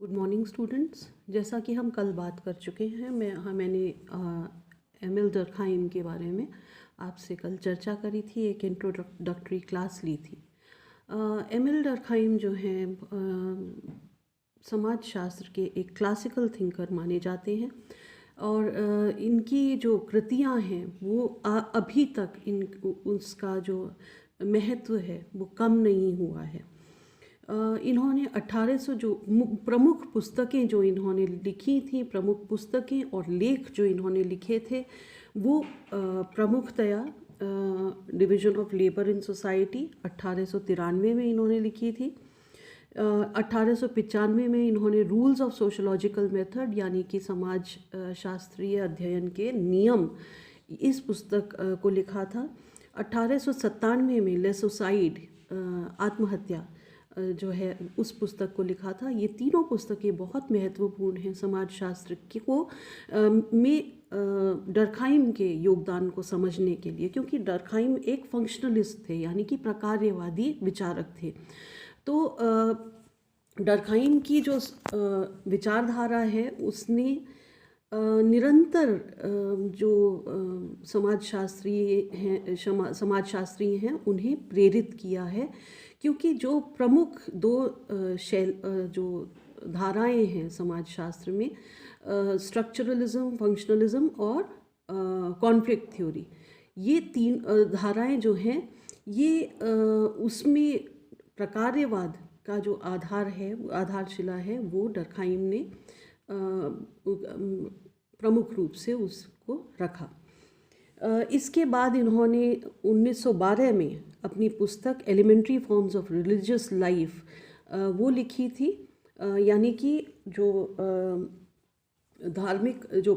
Good morning students. जैसा कि हम कल बात कर चुके हैं, मैंने एमिल डर्कहाइम के बारे में आपसे कल चर्चा करी थी, एक इंट्रोडक्टरी क्लास ली थी। एमिल डर्कहाइम जो हैं समाजशास्त्र के एक क्लासिकल थिंकर माने जाते हैं और इनकी जो कृतियां हैं वो अभी तक उसका जो महत्व है वो कम नहीं हुआ है। इन्होंने 1800 जो प्रमुख पुस्तकें जो इन्होंने लिखी थी, प्रमुख पुस्तकें और लेख जो इन्होंने लिखे थे वो प्रमुखतया division of labour in society 1893 में इन्होंने लिखी थी। 1895 में इन्होंने रूल्स ऑफ सोशोलॉजिकल मेथड यानी कि समाज शास्त्रीय अध्ययन के नियम, इस पुस्तक को लिखा था। 1897 में लेसोसाइड आत्महत्या जो है उस पुस्तक को लिखा था। ये तीनों पुस्तकें बहुत महत्वपूर्ण हैं समाजशास्त्र को में डर्कहाइम के योगदान को समझने के लिए, क्योंकि डर्कहाइम एक फंक्शनलिस्ट थे यानी कि प्रकार्यवादी विचारक थे। तो डर्कहाइम की जो विचारधारा है उसने निरंतर जो समाजशास्त्री हैं उन्हें प्रेरित किया है, क्योंकि जो प्रमुख दो जो धाराएं हैं समाजशास्त्र में, स्ट्रक्चरलिज्म, फंक्शनलिज्म और कॉन्फ्लिक्ट थ्योरी, ये तीन धाराएं जो हैं ये उसमें प्रकार्यवाद का जो आधार है, आधारशिला है, वो डर्कहाइम ने प्रमुख रूप से उसको रखा। इसके बाद इन्होंने 1912 में अपनी पुस्तक elementary forms of religious life वो लिखी थी। यानी कि जो धार्मिक जो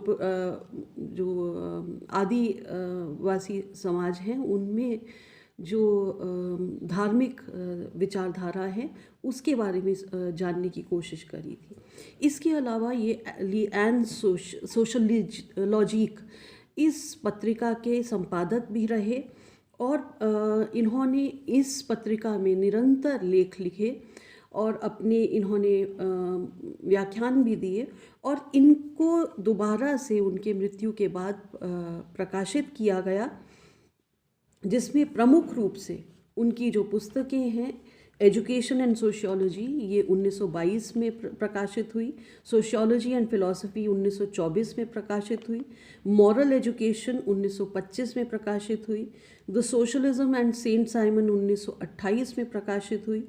आदिवासी समाज हैं उनमें जो धार्मिक विचारधारा है उसके बारे में जानने की कोशिश करी थी। इसके अलावा ये लिएन सोशलॉजिक इस पत्रिका के संपादक भी रहे और इन्होंने इस पत्रिका में निरंतर लेख लिखे और अपने इन्होंने व्याख्यान भी दिए और इनको दोबारा से उनके मृत्यु के बाद प्रकाशित किया गया, जिसमें प्रमुख रूप से उनकी जो पुस्तकें हैं एजुकेशन एंड सोशियोलॉजी, ये 1922 में प्रकाशित हुई। सोशियोलॉजी एंड फिलॉसफी 1924 में प्रकाशित हुई। मॉरल एजुकेशन 1925 में प्रकाशित हुई। The socialism and Saint Simon 1928 में प्रकाशित हुई।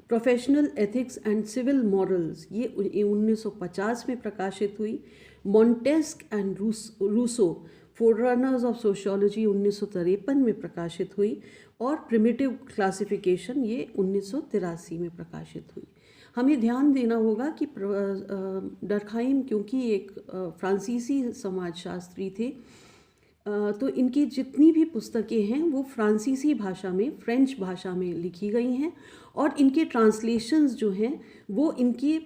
Professional ethics and civil morals ये 1950 में प्रकाशित हुई। Montesquieu and Rousseau forerunners of sociology 1953 में प्रकाशित हुई और प्रिमिटिव क्लासिफिकेशन ये 1983 में प्रकाशित हुई। हमें ध्यान देना होगा कि डर्कहाइम क्योंकि एक फ्रांसीसी समाजशास्त्री थे, तो इनकी जितनी भी पुस्तकें हैं वो फ्रांसीसी भाषा में, फ्रेंच भाषा में लिखी गई हैं और इनके ट्रांसलेशंस जो हैं वो इनकी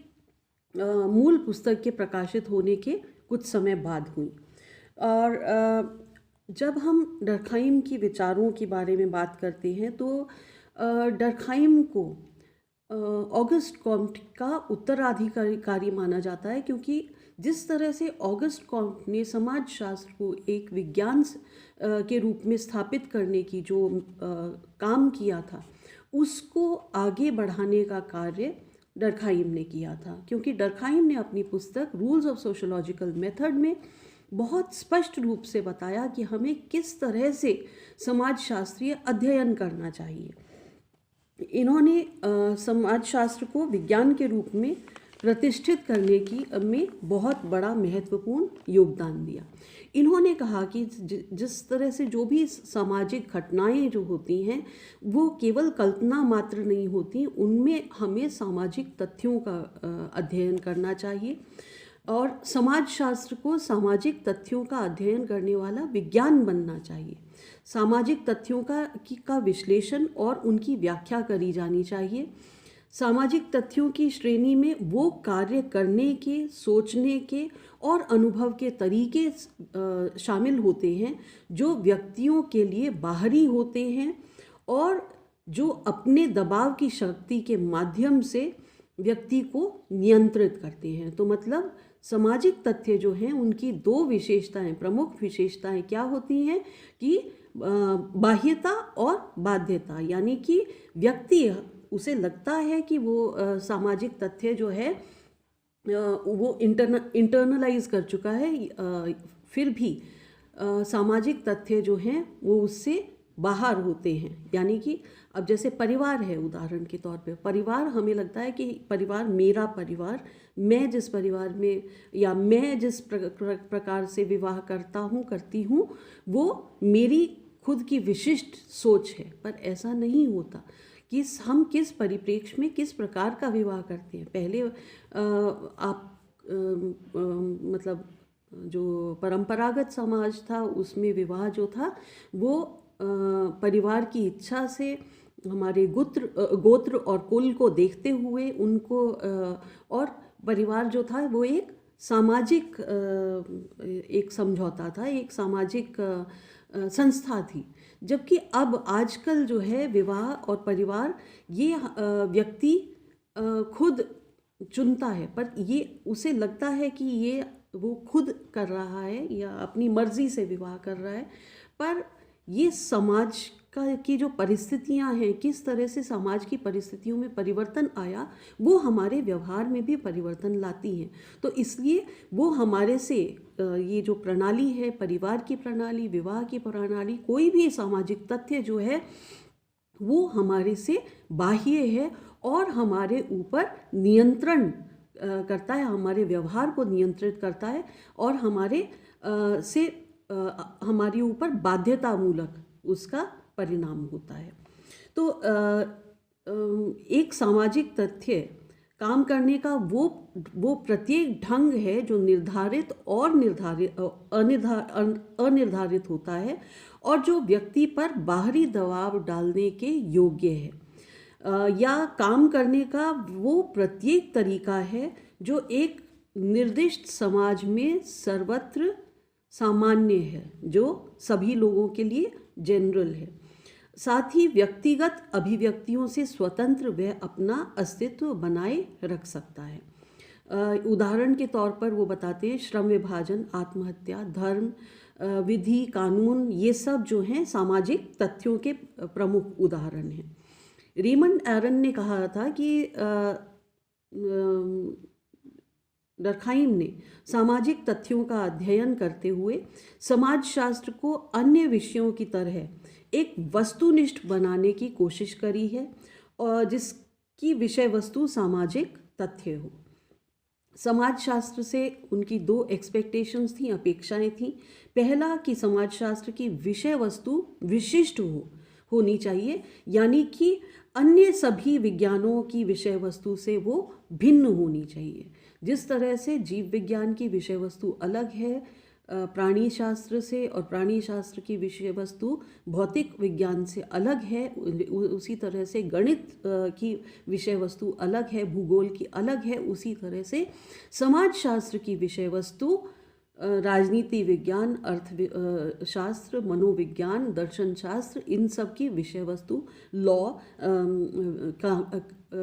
मूल पुस्तक के प्रकाशित होने के कुछ समय बाद हुई। और जब हम डर्कहाइम की विचारों के बारे में बात करते हैं तो डर्कहाइम को ऑगस्ट कॉम्ट का उत्तराधिकारी माना जाता है, क्योंकि जिस तरह से ऑगस्ट कॉम्ट ने समाजशास्त्र को एक विज्ञान के रूप में स्थापित करने की जो काम किया था उसको आगे बढ़ाने का कार्य डर्कहाइम ने किया था। क्योंकि डर्कहाइम ने अपनी पुस्तक रूल्स ऑफ सोशोलॉजिकल मेथड में बहुत स्पष्ट रूप से बताया कि हमें किस तरह से समाजशास्त्रीय अध्ययन करना चाहिए। इन्होंने समाजशास्त्र को विज्ञान के रूप में प्रतिष्ठित करने की में बहुत बड़ा महत्वपूर्ण योगदान दिया। इन्होंने कहा कि जिस तरह से जो भी सामाजिक घटनाएं जो होती हैं वो केवल कल्पना मात्र नहीं होती, उनमें हमें सामाजिक तथ्यों का अध्ययन करना चाहिए और समाजशास्त्र को सामाजिक तथ्यों का अध्ययन करने वाला विज्ञान बनना चाहिए। सामाजिक तथ्यों का विश्लेषण और उनकी व्याख्या करी जानी चाहिए। सामाजिक तथ्यों की श्रेणी में वो कार्य करने के, सोचने के और अनुभव के तरीके शामिल होते हैं जो व्यक्तियों के लिए बाहरी होते हैं और जो अपने दबाव की शक्ति के माध्यम से व्यक्ति को नियंत्रित करते हैं। तो मतलब सामाजिक तथ्य जो हैं उनकी दो विशेषताएं, प्रमुख विशेषताएं क्या होती हैं कि बाह्यता और बाध्यता, यानी कि व्यक्ति उसे लगता है कि वो सामाजिक तथ्य जो है वो इंटरनलाइज कर चुका है, फिर भी सामाजिक तथ्य जो हैं वो उससे बाहर होते हैं। यानी कि अब जैसे परिवार है, उदाहरण के तौर पे परिवार, हमें लगता है कि परिवार मेरा परिवार, मैं जिस परिवार में या मैं जिस प्रकार से विवाह करता हूँ करती हूँ वो मेरी खुद की विशिष्ट सोच है। पर ऐसा नहीं होता कि हम किस परिप्रेक्ष्य में किस प्रकार का विवाह करते हैं। पहले आप मतलब जो परंपरागत समाज था उसमें विवाह जो था वो परिवार की इच्छा से हमारे गोत्र और कुल को देखते हुए उनको और परिवार जो था वो एक सामाजिक एक समझौता था, एक सामाजिक संस्था थी। जबकि अब आजकल जो है विवाह और परिवार ये व्यक्ति खुद चुनता है, पर ये उसे लगता है कि ये वो खुद कर रहा है या अपनी मर्जी से विवाह कर रहा है। पर ये समाज की जो परिस्थितियां हैं, किस तरह से समाज की परिस्थितियों में परिवर्तन आया, वो हमारे व्यवहार में भी परिवर्तन लाती हैं। तो इसलिए वो हमारे से ये जो प्रणाली है, परिवार की प्रणाली, विवाह की प्रणाली, कोई भी सामाजिक तथ्य जो है वो हमारे से बाह्य है और हमारे ऊपर नियंत्रण करता है, हमारे व्यवहार को नियंत्रित करता है और हमारे ऊपर बाध्यतामूलक उसका परिणाम होता है। तो एक सामाजिक तथ्य काम करने का वो प्रत्येक ढंग है जो निर्धारित और अनिर्धारित होता है और जो व्यक्ति पर बाहरी दबाव डालने के योग्य है। या काम करने का वो प्रत्येक तरीका है जो एक निर्दिष्ट समाज में सर्वत्र सामान्य है, जो सभी लोगों के लिए जनरल है। साथ ही व्यक्तिगत अभिव्यक्तियों से स्वतंत्र वह अपना अस्तित्व बनाए रख सकता है। उदाहरण के तौर पर वो बताते हैं श्रम विभाजन, आत्महत्या, धर्म, विधि, कानून, ये सब जो हैं सामाजिक तथ्यों के प्रमुख उदाहरण हैं। रेमंड एरन ने कहा था कि डर्खाइम ने सामाजिक तथ्यों का अध्ययन करते हुए समाजशास्त्र को अन्य विषयों की तरह एक वस्तुनिष्ठ बनाने की कोशिश करी है और जिसकी विषय वस्तु सामाजिक तथ्य हो। समाजशास्त्र से उनकी दो एक्सपेक्टेशंस थी, अपेक्षाएं थी। पहला कि समाजशास्त्र की विषय वस्तु विशिष्ट होनी चाहिए, यानी कि अन्य सभी विज्ञानों की विषय वस्तु से वो भिन्न होनी चाहिए। जिस तरह से जीव विज्ञान की विषय वस्तु अलग है प्राणी शास्त्र से और प्राणी शास्त्र की विषय वस्तु भौतिक विज्ञान से अलग है, उसी तरह से गणित की विषय वस्तु अलग है, भूगोल की अलग है। उसी तरह से समाजशास्त्र की विषय वस्तु राजनीति विज्ञान, अर्थशास्त्र, मनोविज्ञान, दर्शन शास्त्र, इन सब की विषय वस्तु, लॉ,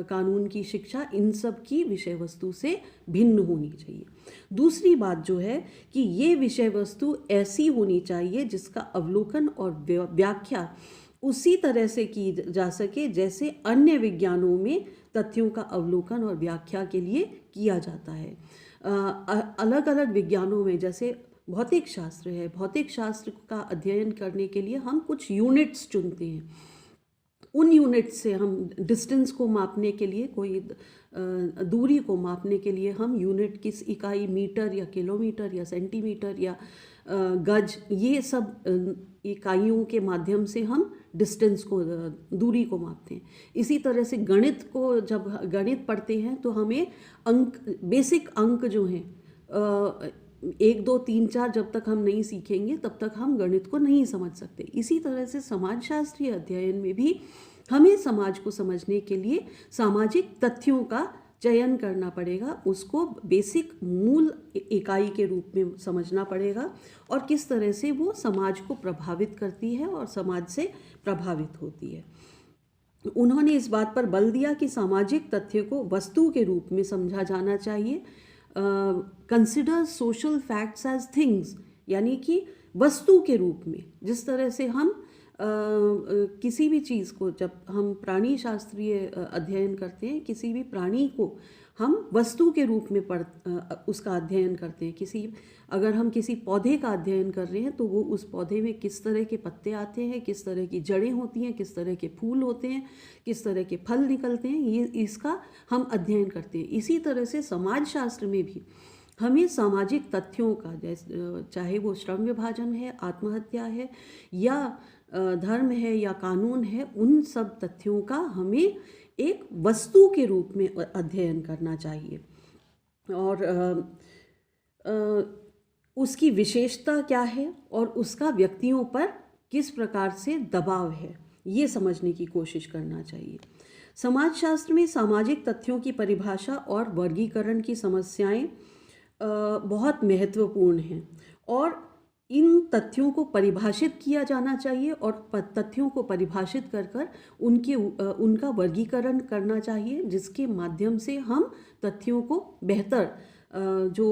कानून की शिक्षा, इन सब की विषय वस्तु से भिन्न होनी चाहिए। दूसरी बात जो है कि ये विषय वस्तु ऐसी होनी चाहिए जिसका अवलोकन और व्याख्या उसी तरह से की जा सके जैसे अन्य विज्ञानों में तथ्यों का अवलोकन और व्याख्या के लिए किया जाता है। अलग अलग विज्ञानों में जैसे भौतिक शास्त्र है, भौतिक शास्त्र का अध्ययन करने के लिए हम कुछ यूनिट्स चुनते हैं। उन यूनिट से हम डिस्टेंस को मापने के लिए, कोई दूरी को मापने के लिए हम यूनिट किस इकाई, मीटर या किलोमीटर या सेंटीमीटर या गज, ये सब इकाइयों के माध्यम से हम डिस्टेंस को, दूरी को मापते हैं। इसी तरह से गणित को, जब गणित पढ़ते हैं तो हमें अंक, बेसिक अंक जो हैं 1 2 3 4 जब तक हम नहीं सीखेंगे तब तक हम गणित को नहीं समझ सकते। इसी तरह से समाजशास्त्रीय अध्ययन में भी हमें समाज को समझने के लिए सामाजिक तथ्यों का चयन करना पड़ेगा, उसको बेसिक मूल इकाई के रूप में समझना पड़ेगा और किस तरह से वो समाज को प्रभावित करती है और समाज से प्रभावित होती है। उन्होंने इस बात पर बल दिया कि सामाजिक तथ्य को वस्तु के रूप में समझा जाना चाहिए। Consider social facts as things, यानी कि वस्तु के रूप में। जिस तरह से हम किसी भी चीज़ को, जब हम प्राणी शास्त्रीय अध्ययन करते हैं, किसी भी प्राणी को हम वस्तु के रूप में उसका अध्ययन करते हैं। अगर हम किसी पौधे का अध्ययन कर रहे हैं तो वो उस पौधे में किस तरह के पत्ते आते हैं, किस तरह की जड़ें होती हैं, किस तरह के फूल होते हैं, किस तरह के फल निकलते हैं, ये इसका हम अध्ययन करते हैं। इसी तरह से समाज शास्त्र में भी हमें सामाजिक तथ्यों का, जैसे चाहे वो श्रम विभाजन है, आत्महत्या है, या धर्म है, या कानून है, उन सब तथ्यों का हमें एक वस्तु के रूप में अध्ययन करना चाहिए। और उसकी विशेषता क्या है और उसका व्यक्तियों पर किस प्रकार से दबाव है, ये समझने की कोशिश करना चाहिए। समाजशास्त्र में सामाजिक तथ्यों की परिभाषा और वर्गीकरण की समस्याएं बहुत महत्वपूर्ण हैं, और इन तथ्यों को परिभाषित किया जाना चाहिए, और तथ्यों को परिभाषित कर कर उनका वर्गीकरण करना चाहिए, जिसके माध्यम से हम तथ्यों को बेहतर, जो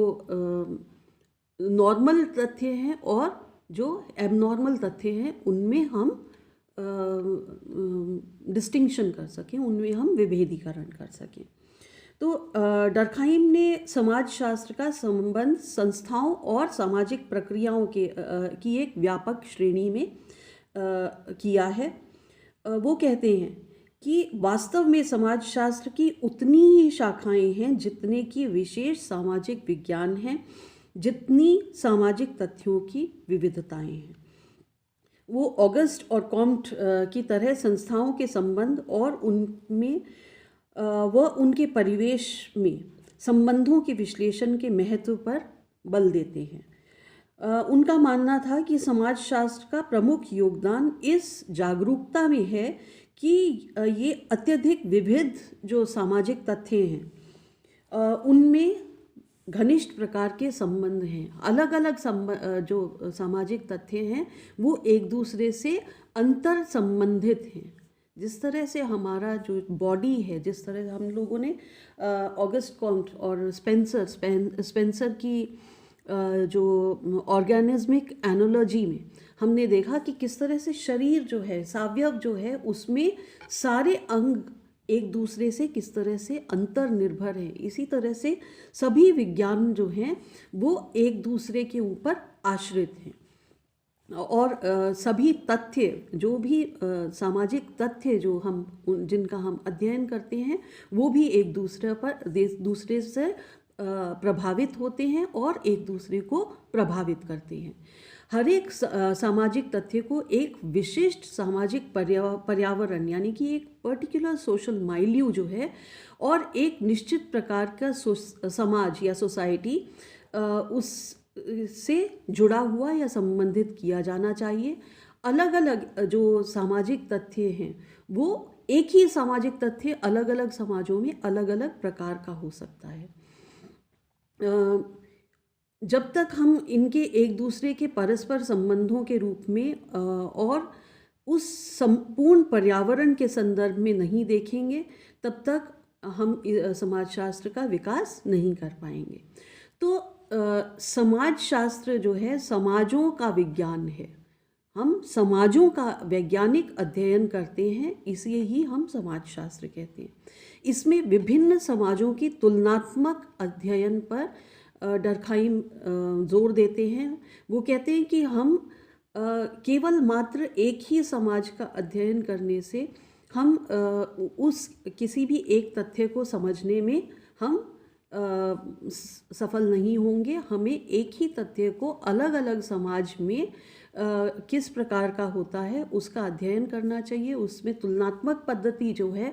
नॉर्मल तथ्य हैं और जो एबनॉर्मल तथ्य हैं, उनमें हम डिस्टिंक्शन कर सकें, उनमें हम विभेदीकरण कर सकें। तो डर्कहाइम ने समाजशास्त्र का संबंध संस्थाओं और सामाजिक प्रक्रियाओं की एक व्यापक श्रेणी में किया है। वो कहते हैं कि वास्तव में समाजशास्त्र की उतनी ही शाखाएं हैं जितने की विशेष सामाजिक विज्ञान हैं, जितनी सामाजिक तथ्यों की विविधताएं हैं। वो ऑगस्ट और कॉम्ट की तरह संस्थाओं के संबंध और उनमें वह उनके परिवेश में संबंधों के विश्लेषण के महत्व पर बल देते हैं। उनका मानना था कि समाजशास्त्र का प्रमुख योगदान इस जागरूकता में है कि ये अत्यधिक विविध जो सामाजिक तथ्य हैं उनमें घनिष्ठ प्रकार के संबंध हैं। अलग अलग जो सामाजिक तथ्य हैं वो एक दूसरे से अंतर संबंधित हैं। जिस तरह से हमारा जो बॉडी है, जिस तरह से हम लोगों ने ऑगस्ट कॉम्ट और स्पेंसर की जो ऑर्गेनिज्मिक एनोलॉजी में हमने देखा कि किस तरह से शरीर जो है, सावयव जो है, उसमें सारे अंग एक दूसरे से किस तरह से अंतर निर्भर है। इसी तरह से सभी विज्ञान जो हैं वो एक दूसरे के ऊपर आश्रित हैं, और सभी तथ्य, जो भी सामाजिक तथ्य जो जिनका हम अध्ययन करते हैं, वो भी एक दूसरे से प्रभावित होते हैं और एक दूसरे को प्रभावित करते हैं। हर एक सामाजिक तथ्य को एक विशिष्ट सामाजिक पर्यावरण, यानी कि एक पर्टिकुलर सोशल माइल्यू जो है, और एक निश्चित प्रकार का समाज या सोसाइटी उस से जुड़ा हुआ या संबंधित किया जाना चाहिए। अलग अलग जो सामाजिक तथ्य हैं वो एक ही सामाजिक तथ्य अलग अलग समाजों में अलग अलग प्रकार का हो सकता है। जब तक हम इनके एक दूसरे के परस्पर संबंधों के रूप में और उस संपूर्ण पर्यावरण के संदर्भ में नहीं देखेंगे, तब तक हम समाजशास्त्र का विकास नहीं कर पाएंगे। तो समाजशास्त्र जो है समाजों का विज्ञान है। हम समाजों का वैज्ञानिक अध्ययन करते हैं, इसलिए ही हम समाजशास्त्र कहते हैं। इसमें विभिन्न समाजों की तुलनात्मक अध्ययन पर डर्कहाइम जोर देते हैं। वो कहते हैं कि हम केवल मात्र एक ही समाज का अध्ययन करने से हम उस किसी भी एक तथ्य को समझने में हम सफल नहीं होंगे। हमें एक ही तथ्य को अलग अलग समाज में किस प्रकार का होता है उसका अध्ययन करना चाहिए। उसमें तुलनात्मक पद्धति जो है,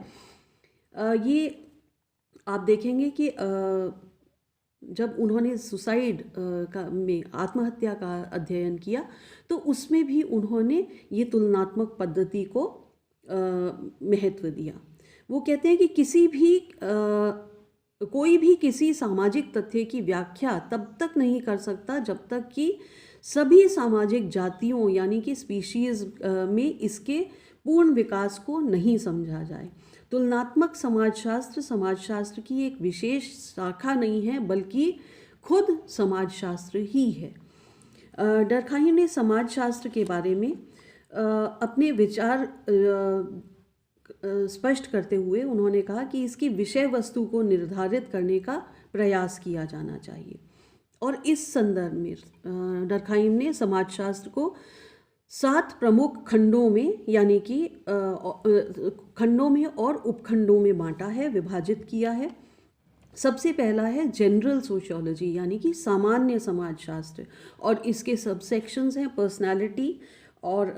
ये आप देखेंगे कि जब उन्होंने सुसाइड में आत्महत्या का अध्ययन किया तो उसमें भी उन्होंने ये तुलनात्मक पद्धति को महत्व दिया। वो कहते हैं कि कोई भी किसी सामाजिक तथ्य की व्याख्या तब तक नहीं कर सकता जब तक कि सभी सामाजिक जातियों यानी कि स्पीशीज़ में इसके पूर्ण विकास को नहीं समझा जाए। तुलनात्मक समाजशास्त्र समाजशास्त्र की एक विशेष शाखा नहीं है, बल्कि खुद समाजशास्त्र ही है। डरखाइन ने समाजशास्त्र के बारे में अपने विचार स्पष्ट करते हुए उन्होंने कहा कि इसकी विषय वस्तु को निर्धारित करने का प्रयास किया जाना चाहिए। और इस संदर्भ में डरखाइन ने समाजशास्त्र को 7 प्रमुख खंडों में, यानी कि खंडों में और उपखंडों में बांटा है, विभाजित किया है। सबसे पहला है जनरल सोशियोलॉजी, यानी कि सामान्य समाजशास्त्र, और इसके सबसेक्शंस हैं पर्सनालिटी और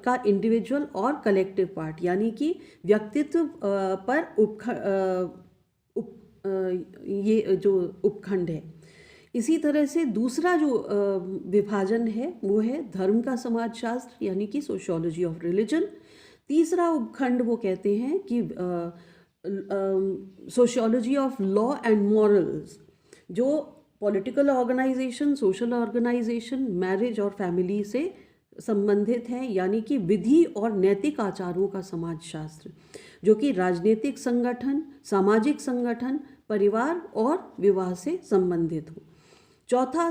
का इंडिविजुअल और कलेक्टिव पार्ट, यानी कि व्यक्तित्व पर ये जो उपखंड है। इसी तरह से दूसरा जो विभाजन है वो है धर्म का समाजशास्त्र, यानी कि सोशियोलॉजी ऑफ रिलीजन। तीसरा उपखंड वो कहते हैं कि sociology of law and morals, जो political organisation, social organisation, marriage और फैमिली से संबंधित है, यानी कि विधि और नैतिक आचारों का समाजशास्त्र, जो कि राजनीतिक संगठन, सामाजिक संगठन, परिवार और विवाह से संबंधित हो। चौथा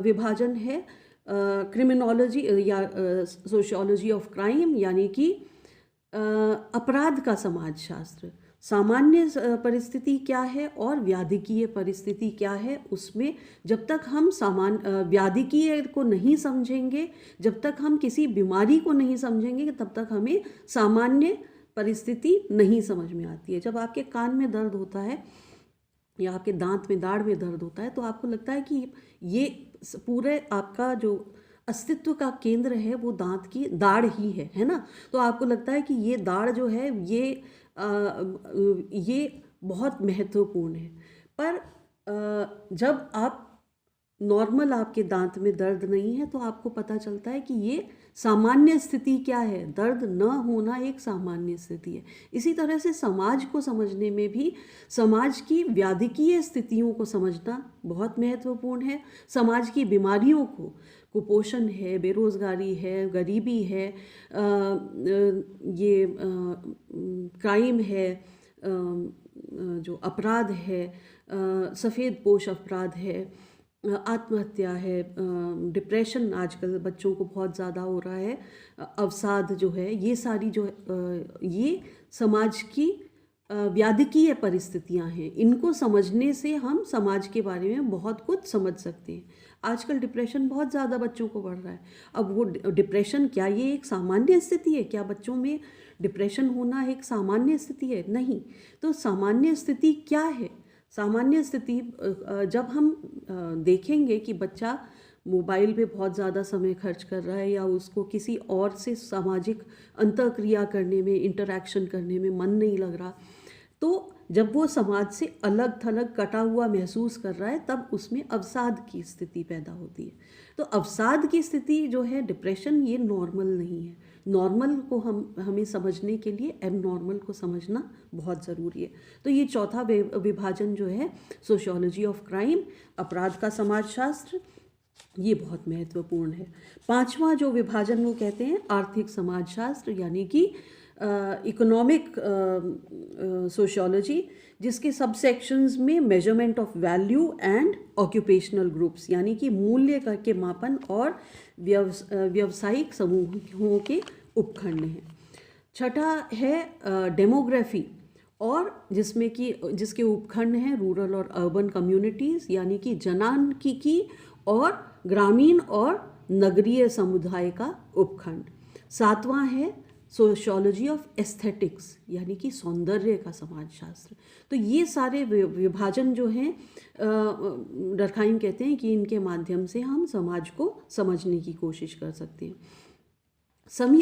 विभाजन है क्रिमिनोलॉजी या सोशियोलॉजी ऑफ क्राइम, यानी कि अपराध का समाजशास्त्र। सामान्य परिस्थिति क्या है और व्याधिकीय परिस्थिति क्या है, उसमें जब तक हम व्याधिकीय को नहीं समझेंगे, जब तक हम किसी बीमारी को नहीं समझेंगे, तब तक हमें सामान्य परिस्थिति नहीं समझ में आती है। जब आपके कान में दर्द होता है या आपके दांत में, दाढ़ में दर्द होता है, तो आपको लगता है कि ये पूरे आपका जो अस्तित्व का केंद्र है वो दांत की दाढ़ ही है ना। तो आपको लगता है कि ये दाढ़ जो है ये बहुत महत्वपूर्ण है। पर जब आप नॉर्मल, आपके दांत में दर्द नहीं है, तो आपको पता चलता है कि ये सामान्य स्थिति क्या है। दर्द न होना एक सामान्य स्थिति है। इसी तरह से समाज को समझने में भी समाज की व्याधिकीय स्थितियों को समझना बहुत महत्वपूर्ण है। समाज की बीमारियों को, कुपोषण है, बेरोजगारी है, गरीबी है, ये क्राइम है, जो अपराध है, सफ़ेद पोश अपराध है, आत्महत्या है, डिप्रेशन आजकल बच्चों को बहुत ज़्यादा हो रहा है, अवसाद जो है, ये सारी जो ये समाज की व्याधिकीय परिस्थितियां हैं। इनको समझने से हम समाज के बारे में बहुत कुछ समझ सकते हैं। आजकल डिप्रेशन बहुत ज़्यादा बच्चों को बढ़ रहा है। अब वो डिप्रेशन, क्या ये एक सामान्य स्थिति है? क्या बच्चों में डिप्रेशन होना एक सामान्य स्थिति है? नहीं। तो सामान्य स्थिति क्या है? सामान्य स्थिति जब हम देखेंगे कि बच्चा मोबाइल पे बहुत ज़्यादा समय खर्च कर रहा है, या उसको किसी और से सामाजिक अंतःक्रिया करने में, इंटरैक्शन करने में मन नहीं लग रहा, तो जब वो समाज से अलग थलग, कटा हुआ महसूस कर रहा है, तब उसमें अवसाद की स्थिति पैदा होती है। तो अवसाद की स्थिति जो है, डिप्रेशन, ये नॉर्मल नहीं है। नॉर्मल को हमें समझने के लिए एबनॉर्मल को समझना बहुत ज़रूरी है। तो ये चौथा विभाजन जो है, सोशियोलॉजी ऑफ क्राइम, अपराध का समाजशास्त्र, ये बहुत महत्वपूर्ण है। पांचवा जो विभाजन वो कहते हैं आर्थिक समाजशास्त्र, यानी कि इकोनॉमिक सोशियोलॉजी, जिसके सबसेक्शंस में measurement of value and occupational groups, यानी कि मूल्य के मापन और व्यावसायिक समूहों के उपखंड हैं। छठा है डेमोग्राफी, और जिसके उपखंड हैं रूरल और अर्बन कम्युनिटीज़, यानी कि जनांकिकी और ग्रामीण और नगरीय समुदाय का उपखंड। सातवां है सोशियोलॉजी ऑफ एस्थेटिक्स, यानी कि सौंदर्य का समाजशास्त्र। तो ये सारे विभाजन जो हैं, डरखाइन कहते हैं कि इनके माध्यम से हम समाज को समझने की कोशिश कर सकते हैं।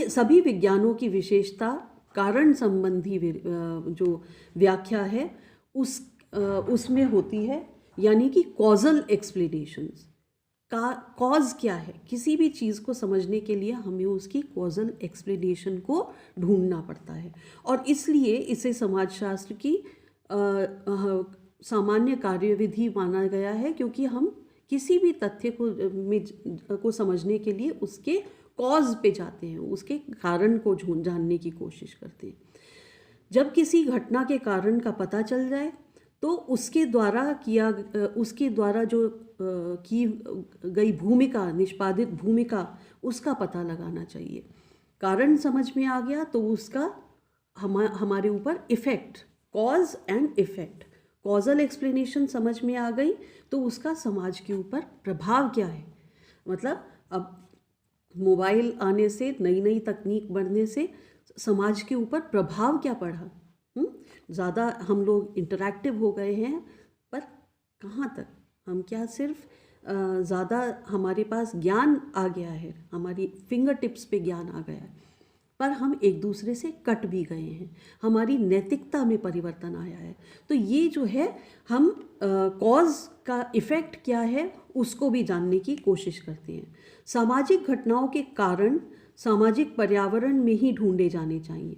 सभी विज्ञानों की विशेषता कारण संबंधी जो व्याख्या है उसमें होती है, यानी कि कॉजल एक्सप्लेनेशंस। कॉज क्या है? किसी भी चीज़ को समझने के लिए हमें उसकी कॉजल एक्सप्लेनेशन को ढूंढना पड़ता है, और इसलिए इसे समाजशास्त्र की सामान्य कार्यविधि माना गया है, क्योंकि हम किसी भी तथ्य को समझने के लिए उसके कॉज पे जाते हैं, उसके कारण को जानने की कोशिश करते हैं। जब किसी घटना के कारण का पता चल जाए तो उसके द्वारा जो की गई भूमिका, निष्पादित भूमिका, उसका पता लगाना चाहिए। कारण समझ में आ गया तो उसका हमारे ऊपर effect, cause and effect, causal explanation समझ में आ गई तो उसका समाज के ऊपर प्रभाव क्या है। मतलब अब मोबाइल आने से, नई नई तकनीक बढ़ने से समाज के ऊपर प्रभाव क्या पड़ा। ज़्यादा हम लोग इंटरैक्टिव हो गए हैं, पर कहाँ तक, हम क्या सिर्फ ज़्यादा हमारे पास ज्ञान आ गया है, हमारी फिंगर टिप्स पे ज्ञान आ गया है, पर हम एक दूसरे से कट भी गए हैं, हमारी नैतिकता में परिवर्तन आया है। तो ये जो है, हम कॉज का इफ़ेक्ट क्या है उसको भी जानने की कोशिश करते हैं। सामाजिक घटनाओं के कारण सामाजिक पर्यावरण में ही ढूंढे जाने चाहिए।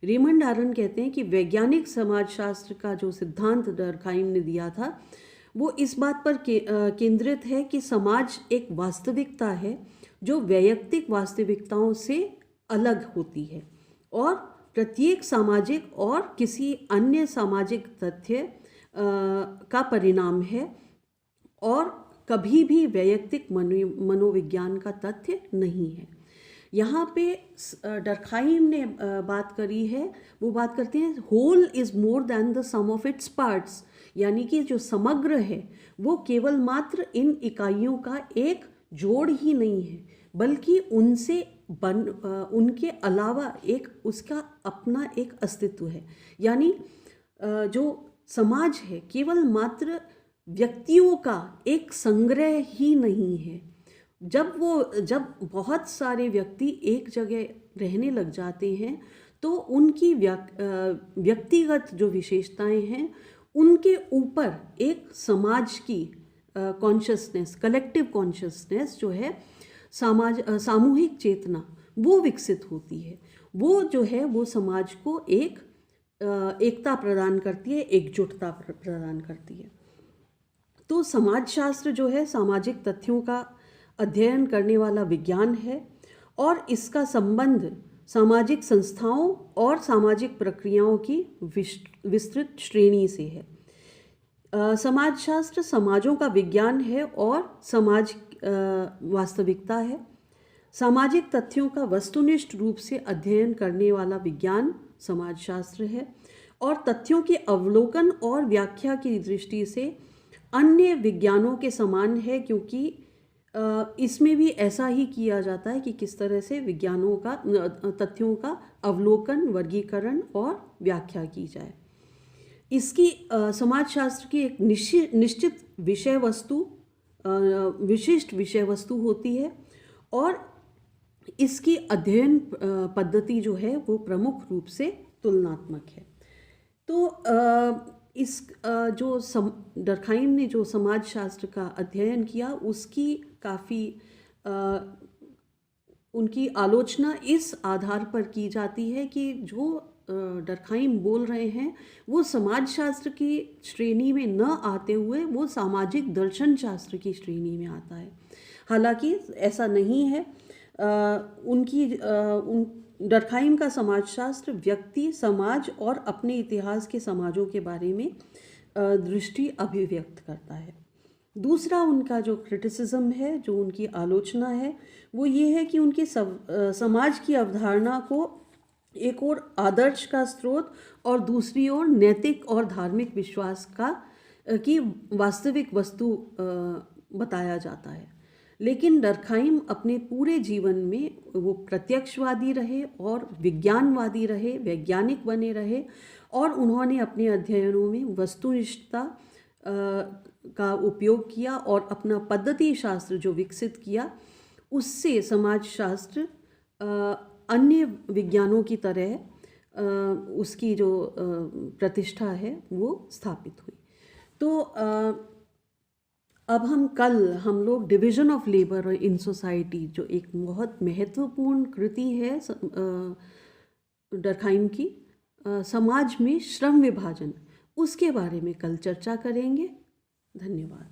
रेमंड आरन कहते हैं कि वैज्ञानिक समाजशास्त्र का जो सिद्धांत डर्कहाइम ने दिया था वो इस बात पर केंद्रित है कि समाज एक वास्तविकता है जो वैयक्तिक वास्तविकताओं से अलग होती है और प्रत्येक सामाजिक और किसी अन्य सामाजिक तथ्य का परिणाम है और कभी भी वैयक्तिक मनोविज्ञान का तथ्य नहीं है। यहाँ पे डर्कहाइम ने बात करी है, वो बात करते हैं whole is more than the sum of its parts, यानी कि जो समग्र है वो केवल मात्र इन इकाइयों का एक जोड़ ही नहीं है, बल्कि उनके अलावा एक उसका अपना एक अस्तित्व है। यानी जो समाज है केवल मात्र व्यक्तियों का एक संग्रह ही नहीं है। जब बहुत सारे व्यक्ति एक जगह रहने लग जाते हैं तो उनकी व्यक्तिगत जो विशेषताएं हैं उनके ऊपर एक समाज की कॉन्शियसनेस, कलेक्टिव कॉन्शियसनेस जो है, सामूहिक चेतना, वो विकसित होती है। वो जो है वो समाज को एक एकता प्रदान करती है, एकजुटता प्रदान करती है। तो समाजशास्त्र जो है सामाजिक तथ्यों का अध्ययन करने वाला विज्ञान है और इसका संबंध सामाजिक संस्थाओं और सामाजिक प्रक्रियाओं की विस्तृत श्रेणी से है। समाजशास्त्र समाजों का विज्ञान है और समाज वास्तविकता है। सामाजिक तथ्यों का वस्तुनिष्ठ रूप से अध्ययन करने वाला विज्ञान समाजशास्त्र है और तथ्यों के अवलोकन और व्याख्या की दृष्टि से अन्य विज्ञानों के समान है, क्योंकि इसमें भी ऐसा ही किया जाता है कि किस तरह से विज्ञानों का, तथ्यों का अवलोकन, वर्गीकरण और व्याख्या की जाए। इसकी समाजशास्त्र की एक निश्चित विषय वस्तु, विशिष्ट विषय वस्तु होती है और इसकी अध्ययन पद्धति जो है वो प्रमुख रूप से तुलनात्मक है। तो जो डर्कहाइम ने जो समाजशास्त्र का अध्ययन किया उसकी काफ़ी उनकी आलोचना इस आधार पर की जाती है कि जो डर्कहाइम बोल रहे हैं वो समाजशास्त्र की श्रेणी में न आते हुए वो सामाजिक दर्शन शास्त्र की श्रेणी में आता है। हालांकि ऐसा नहीं है। डर्कहाइम का समाजशास्त्र व्यक्ति, समाज और अपने इतिहास के समाजों के बारे में दृष्टि अभिव्यक्त करता है। दूसरा उनका जो क्रिटिसिज्म है, जो उनकी आलोचना है, वो ये है कि उनके समाज की अवधारणा को एक ओर आदर्श का स्रोत और दूसरी ओर नैतिक और धार्मिक विश्वास की वास्तविक वस्तु बताया जाता है। लेकिन डर्कहाइम अपने पूरे जीवन में वो प्रत्यक्षवादी रहे और विज्ञानवादी रहे, वैज्ञानिक बने रहे और उन्होंने अपने अध्ययनों में वस्तुनिष्ठता का उपयोग किया और अपना पद्धति शास्त्र जो विकसित किया उससे समाजशास्त्र अन्य विज्ञानों की तरह उसकी जो प्रतिष्ठा है वो स्थापित हुई। तो अब हम लोग division of labour in society, जो एक बहुत महत्वपूर्ण कृति है डर्कहाइम की, समाज में श्रम विभाजन, उसके बारे में कल चर्चा करेंगे। धन्यवाद।